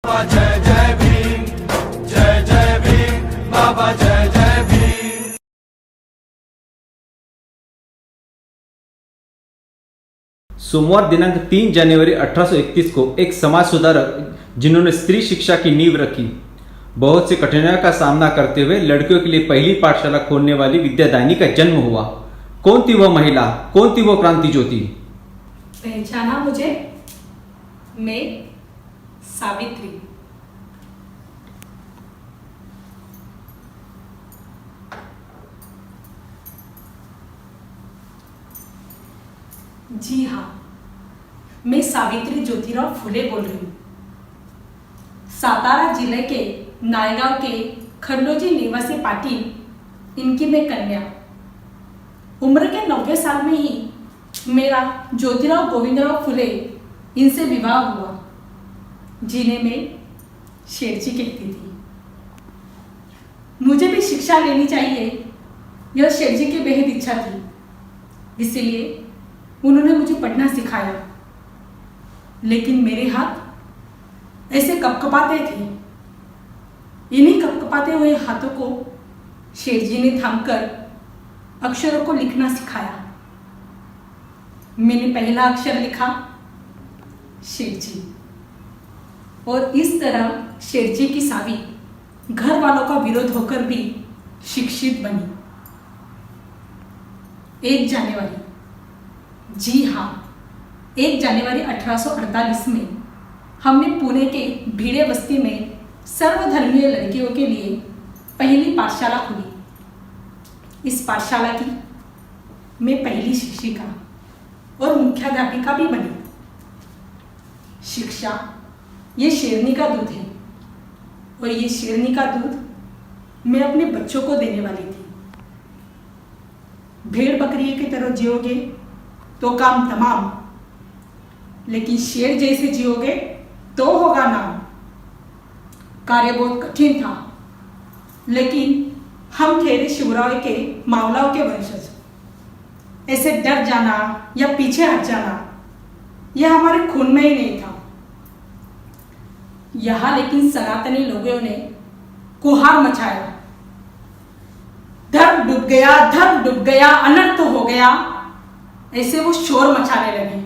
जय जय भीम, जय जय भीम, बाबा जय जय भीम। सोमवार दिनांक 3 जनवरी 1831 को एक समाज सुधारक जिन्होंने स्त्री शिक्षा की नींव रखी, बहुत सी कठिनाइयों का सामना करते हुए लड़कियों के लिए पहली पाठशाला खोलने वाली विद्यादायिनी का जन्म हुआ। कौन थी वह महिला, कौन थी वह क्रांति ज्योति? पहचाना मुझे? मैं सावित्री। जी हाँ, मैं सावित्री ज्योतिराव फुले बोल रही हूँ। सातारा जिले के नायगांव के खंडोजी निवासी पाटिल इनकी मैं कन्या। उम्र के 90 साल में ही मेरा ज्योतिराव गोविंदराव फुले इनसे विवाह हुआ, जिन्हें मैं शेरजी कहती थी। मुझे भी शिक्षा लेनी चाहिए, यह शेरजी की बेहद इच्छा थी, इसलिए उन्होंने मुझे पढ़ना सिखाया। लेकिन मेरे हाथ ऐसे कपकपाते थे। इन्हीं कपकपाते हुए हाथों को शेरजी ने थामकर अक्षरों को लिखना सिखाया। मैंने पहला अक्षर लिखा शेरजी, और इस तरह शेरजी की सावी घर वालों का विरोध होकर भी शिक्षित बनी। 1 जनवरी, जी हाँ, 1 जनवरी 1848 में हमने पुणे के भीड़े बस्ती में सर्वधर्मीय लड़कियों के लिए पहली पाठशाला खुली। इस पाठशाला की मैं पहली शिक्षिका और मुख्याध्यापिका भी बनी। शिक्षा ये शेरनी का दूध है, और ये शेरनी का दूध मैं अपने बच्चों को देने वाली थी। भेड़ बकरी की तरह जियोगे तो काम तमाम, लेकिन शेर जैसे जियोगे तो होगा नाम। कार्य बहुत कठिन था, लेकिन हम थे शिवराय के मावलाओं के वंशज। ऐसे डर जाना या पीछे हट जाना यह हमारे खून में ही नहीं था। यहां लेकिन सनातनी लोगों ने कुहार मचाया। धर्म डूब गया, धर्म डूब गया, अनर्थ हो गया, ऐसे वो शोर मचाने लगे।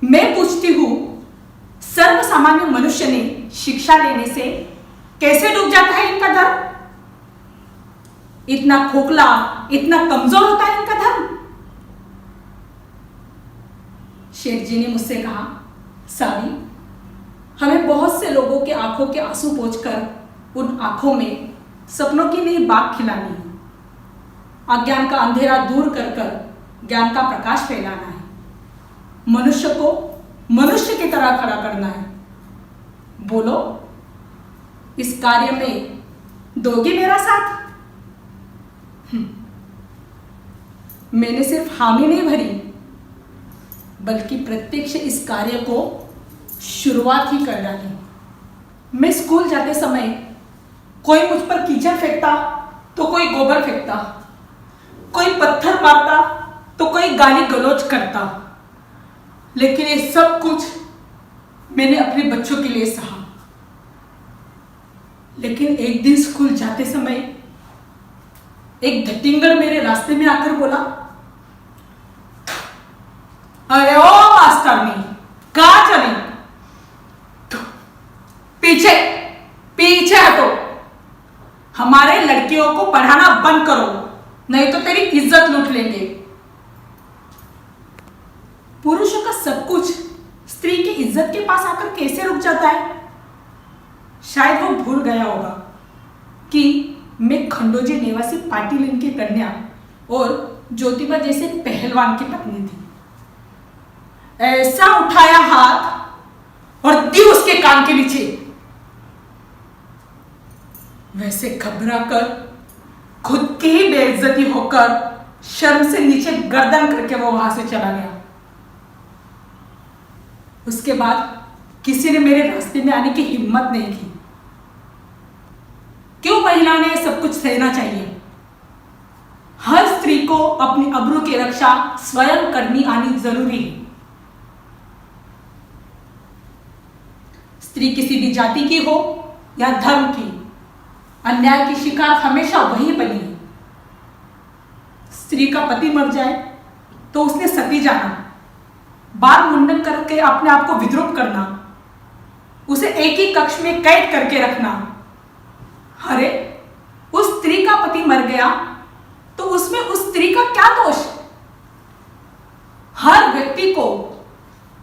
मैं पूछती हूं, सर्वसामान्य मनुष्य ने शिक्षा लेने से कैसे डूब जाता है इनका धर्म? इतना खोखला, इतना कमजोर होता है इनका धर्म? शेरजी ने मुझसे कहा, सावी, हमें बहुत से लोगों के आंखों के आंसू पोंछकर उन आंखों में सपनों की नई बाग खिलानी है। अज्ञान का अंधेरा दूर कर कर ज्ञान का प्रकाश फैलाना है। मनुष्य को मनुष्य की तरह खड़ा करना है। बोलो, इस कार्य में दोगे मेरा साथ? मैंने सिर्फ हामी नहीं भरी, बल्कि प्रत्यक्ष इस कार्य को शुरुआत ही कर डाली। मैं स्कूल जाते समय कोई मुझ पर कीचड़ फेंकता तो कोई गोबर फेंकता, कोई पत्थर मारता तो कोई गाली गलौज करता, लेकिन ये सब कुछ मैंने अपने बच्चों के लिए सहा। लेकिन एक दिन स्कूल जाते समय एक धटिंगड़ मेरे रास्ते में आकर बोला, अरे ओ मास्टरनी, कहां चली? पीछे पीछे हटो, हमारे लड़कियों को पढ़ाना बंद करो, नहीं तो तेरी इज्जत लूट लेंगे। पुरुषों का सब कुछ स्त्री की इज्जत के पास आकर कैसे रुक जाता है? शायद वो भूल गया होगा कि मैं खंडोजी निवासी पाटिल इनकी कन्या और ज्योतिबा जैसे पहलवान की पत्नी थी। ऐसा उठाया हाथ और दी उसके कान के नीचे। वैसे घबरा कर, खुद की ही बेइज्जती होकर, शर्म से नीचे गर्दन करके वो वहां से चला गया। उसके बाद किसी ने मेरे रास्ते में आने की हिम्मत नहीं की। क्यों महिला ने सब कुछ सहना चाहिए? हर स्त्री को अपनी अब्रू की रक्षा स्वयं करनी आनी जरूरी है। स्त्री किसी भी जाति की हो या धर्म की, अन्याय की शिकार हमेशा वही बनी है। स्त्री का पति मर जाए तो उसने सती जाना, बाल मुंडन करके अपने आप को विद्रूप करना, उसे एक ही कक्ष में कैद करके रखना। अरे उस स्त्री का पति मर गया तो उसमें उस स्त्री का क्या दोष? हर व्यक्ति को,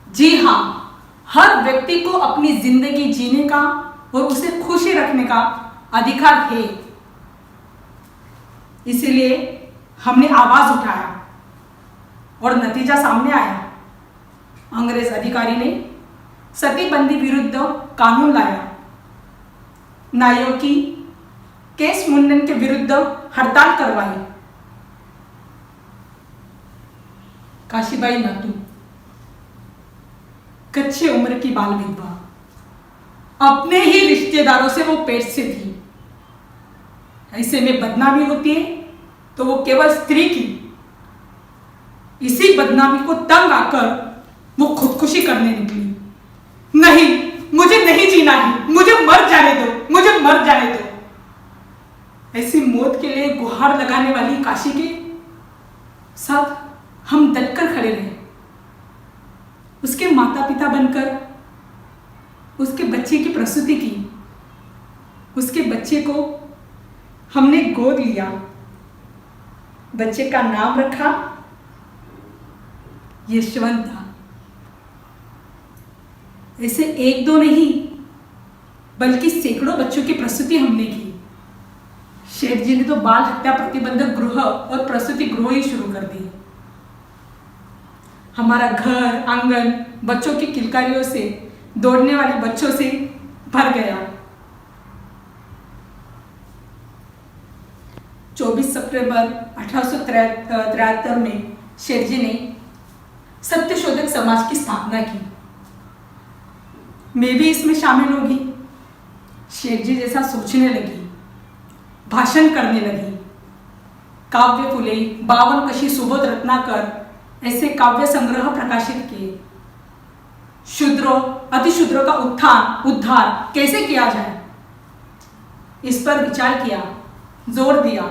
जी हां, हर व्यक्ति को अपनी जिंदगी जीने का और उसे खुशी रखने का अधिकार है। इसीलिए हमने आवाज उठाया और नतीजा सामने आया। अंग्रेज अधिकारी ने सती बंदी विरुद्ध कानून लाया। नाइयों की केश मुंडन के विरुद्ध हड़ताल करवाई। काशीबाई नातू, कच्चे उम्र की बाल विधवा, अपने ही रिश्तेदारों से वो पेट से थी। ऐसे में बदनामी होती है तो वो केवल स्त्री की। इसी बदनामी को तंग आकर वो खुदकुशी करने निकली। नहीं, मुझे नहीं जीना है, मुझे मर जाने दो, मुझे मर जाने दो। ऐसी मौत के लिए गुहार लगाने वाली काशी के साथ हम डटकर खड़े रहे। उसके माता पिता बनकर उसके बच्चे की प्रसूति की। उसके बच्चे को हमने गोद लिया। बच्चे का नाम रखा यशवंता। ऐसे एक दो नहीं बल्कि सैकड़ों बच्चों की प्रसूति हमने की। शेठ जी ने तो बाल हत्या प्रतिबंधक गृह और प्रसूति गृह ही शुरू कर दिए। हमारा घर आंगन बच्चों की किलकारियों से, दौड़ने वाले बच्चों से भर गया। 24 सितंबर 1873 में शेठ जी ने सत्यशोधक समाज की स्थापना की। मैं भी इसमें शामिल होगी। शेठ जी जैसा सोचने लगी, भाषण करने लगी। काव्य फुले, 52 कशी, सुबोध रत्नाकर ऐसे काव्य संग्रह प्रकाशित किए। शूद्रों अतिशूद्रों का उत्थान उद्धार कैसे किया जाए, इस पर विचार किया, जोर दिया।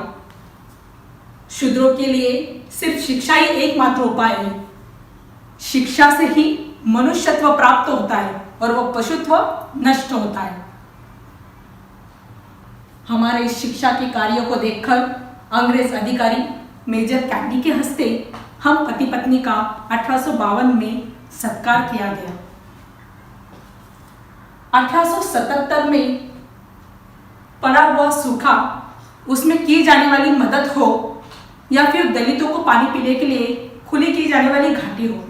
शूद्रों के लिए सिर्फ शिक्षा ही एकमात्र उपाय है। शिक्षा से ही मनुष्यत्व प्राप्त होता है और वह पशुत्व नष्ट होता है। हमारे इस शिक्षा के कार्यों को देखकर अंग्रेज अधिकारी मेजर कैंडी के हस्ते हम पति पत्नी का 1852 में सत्कार किया गया। 1877 में पड़ा हुआ सूखा, उसमें की जाने वाली मदद हो या फिर दलितों को पानी पीने के लिए खुली की जाने वाली घाटी हो,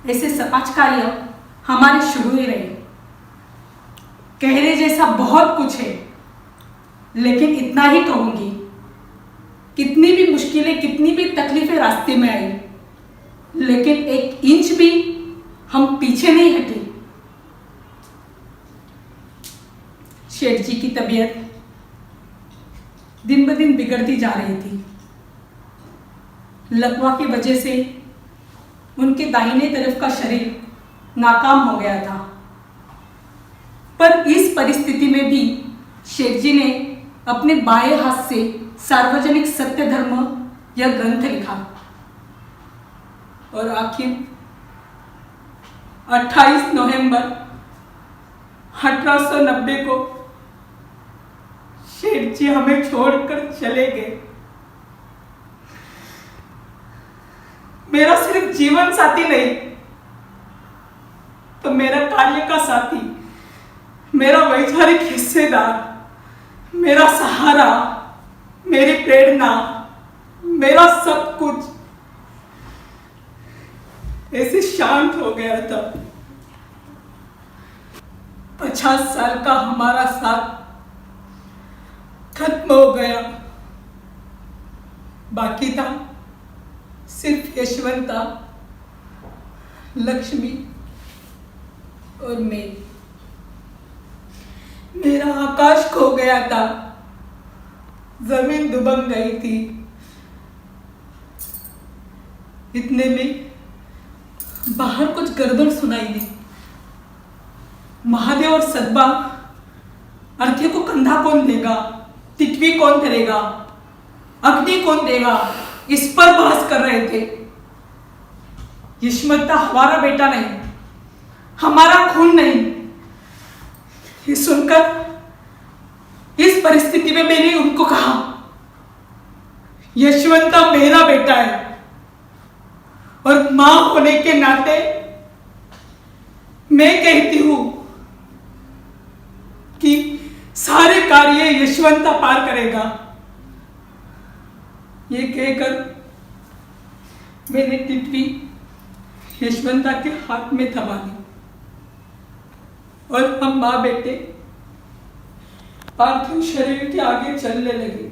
ऐसे समाज कार्य हमारे शुरू ही रहे। कहने जैसा बहुत कुछ है, लेकिन इतना ही कहूंगी, कितनी भी मुश्किलें, कितनी भी तकलीफें रास्ते में आई, लेकिन एक इंच भी हम पीछे नहीं हटे। शेठ जी की तबीयत दिन ब दिन बिगड़ती जा रही थी। लकवा की वजह से उनके दाहिने तरफ का शरीर नाकाम हो गया था। पर इस परिस्थिति में भी शेठ जी ने अपने बाएं हाथ से सार्वजनिक सत्य धर्म यह ग्रंथ लिखा और आखिर 28 नवंबर 1890 को शेठ जी हमें छोड़कर चले गए। मेरा सिर्फ जीवन साथी नहीं तो मेरा कार्य का साथी, मेरा वैचारिक हिस्सेदार, मेरा सहारा, मेरी प्रेरणा, मेरा सब कुछ ऐसे शांत हो गया था। 50 साल का हमारा साथ खत्म हो गया। बाकी था सिर्फ यशवंता, लक्ष्मी और मैं। मेरा आकाश खो गया था, जमीन दुबक गई थी। इतने में बाहर कुछ गड़बड़ सुनाई दी। महादेव और सदबा अर्थी को कंधा कौन देगा, तितवी कौन करेगा, अग्नि कौन देगा, इस पर बहस कर रहे थे। यशवंता हमारा बेटा नहीं, हमारा खून नहीं। ये सुनकर इस परिस्थिति में मैंने उनको कहा, यशवंता मेरा बेटा है और मां होने के नाते मैं कहती हूं कि सारे कार्य यशवंता पार करेगा। ये कहकर मैंने तितवी यशवंता के हाथ में थमा दी और हम मां बेटे पार्थिव शरीर के आगे चलने लगे।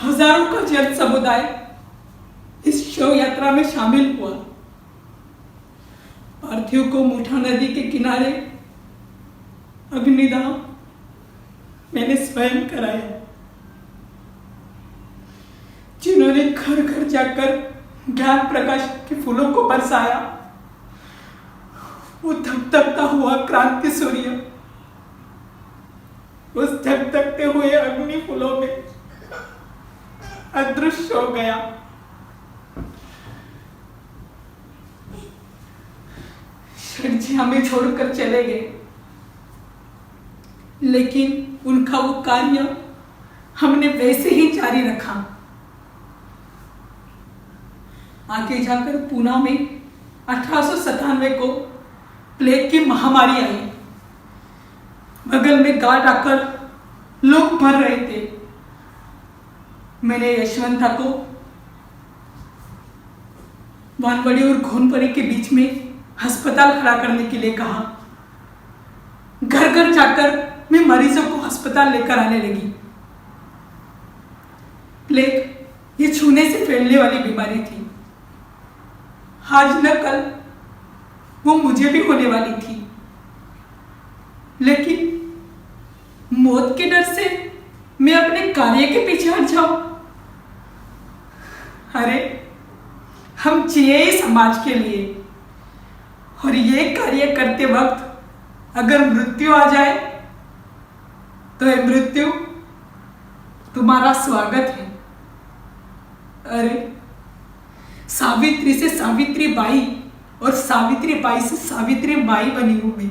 हजारों का जन समुदाय इस शव यात्रा में शामिल हुआ। पार्थिव को मुठा नदी के किनारे अग्निदाह मैंने स्वयं कराया। जिन्होंने घर घर जाकर ज्ञान प्रकाश के फूलों को बरसाया, वो धपधपता हुआ क्रांति सूर्य उस धपधपते हुए अग्नि फूलों में अदृश्य हो गया। शेठ जी हमें छोड़कर चले गए, लेकिन उनका वो कार्य हमने वैसे ही जारी रखा। आगे जाकर पूना में 1897 को प्लेग की महामारी आई। बगल में गार्ड आकर लोग मर रहे थे। मैंने यशवंता को वानवड़ी और घोनपरी के बीच में अस्पताल खड़ा करने के लिए कहा। घर घर जाकर मैं मरीजों को अस्पताल लेकर आने लगी। प्लेग ये छूने से फैलने वाली बीमारी थी। आज न कल वो मुझे भी होने वाली थी, लेकिन मौत के डर से मैं अपने कार्य के पीछे हट जाऊं। अरे हम जिए ही समाज के लिए, और ये कार्य करते वक्त अगर मृत्यु आ जाए तो ये मृत्यु तुम्हारा स्वागत है। अरे सावित्री से सावित्री बाई और सावित्री बाई से सावित्री बाई बनी हूं मैं।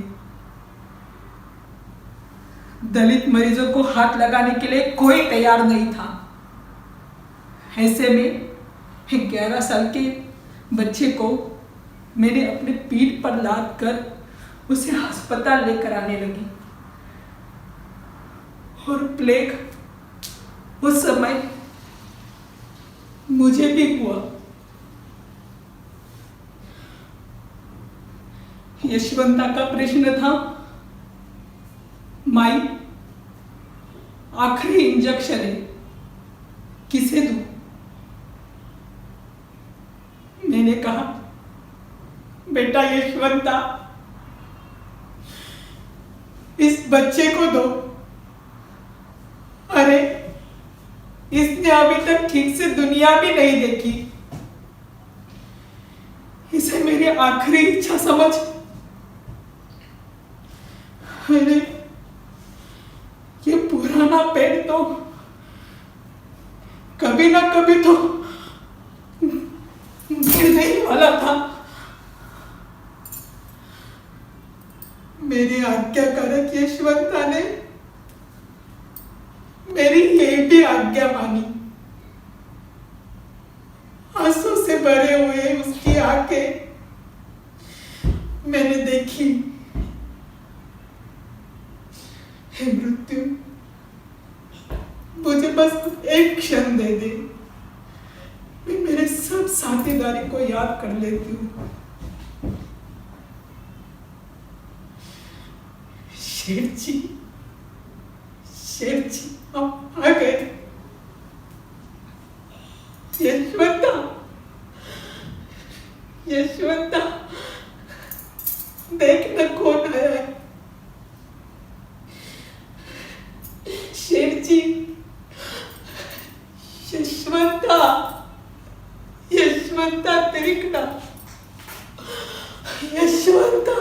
दलित मरीजों को हाथ लगाने के लिए कोई तैयार नहीं था। ऐसे में 11 साल के बच्चे को मैंने अपने पीठ पर लाद कर उसे अस्पताल लेकर आने लगी। और प्लेग उस समय मुझे भी हुआ। यशवंता का प्रश्न था, माई आखिरी इंजेक्शन है, किसे दूं? मैंने कहा, बेटा यशवंता, इस बच्चे को दो। अरे इसने अभी तक ठीक से दुनिया भी नहीं देखी। इसे मेरी आखिरी इच्छा समझ। अरे ये पुराना पेड़ तो कभी ना कभी तो गिरने ही वाला था। मेरी आज्ञाकारक यशवंता ने मेरी ये भी आज्ञा मानी। आंसू से भरे हुए उसकी आंखें मैंने देखी। हे मृत्यु, मुझे बस एक क्षण दे दे, मैं मेरे सब साथीदारी को याद कर लेती हूँ। शेर जी आप आ गए। यशवंता देखना कौन आया है। शेर जी, यशवंता देखना। यशवंता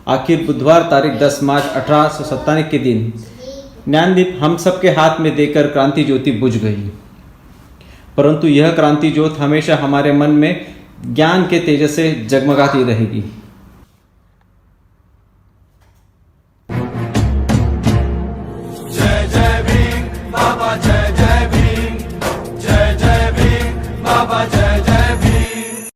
आखिर बुधवार तारीख 10 मार्च 1897 के दिन ज्ञानदीप हम सबके हाथ में देकर क्रांति ज्योति बुझ गई। परंतु यह क्रांति ज्योत हमेशा हमारे मन में ज्ञान के तेजस से जगमगाती रहेगी।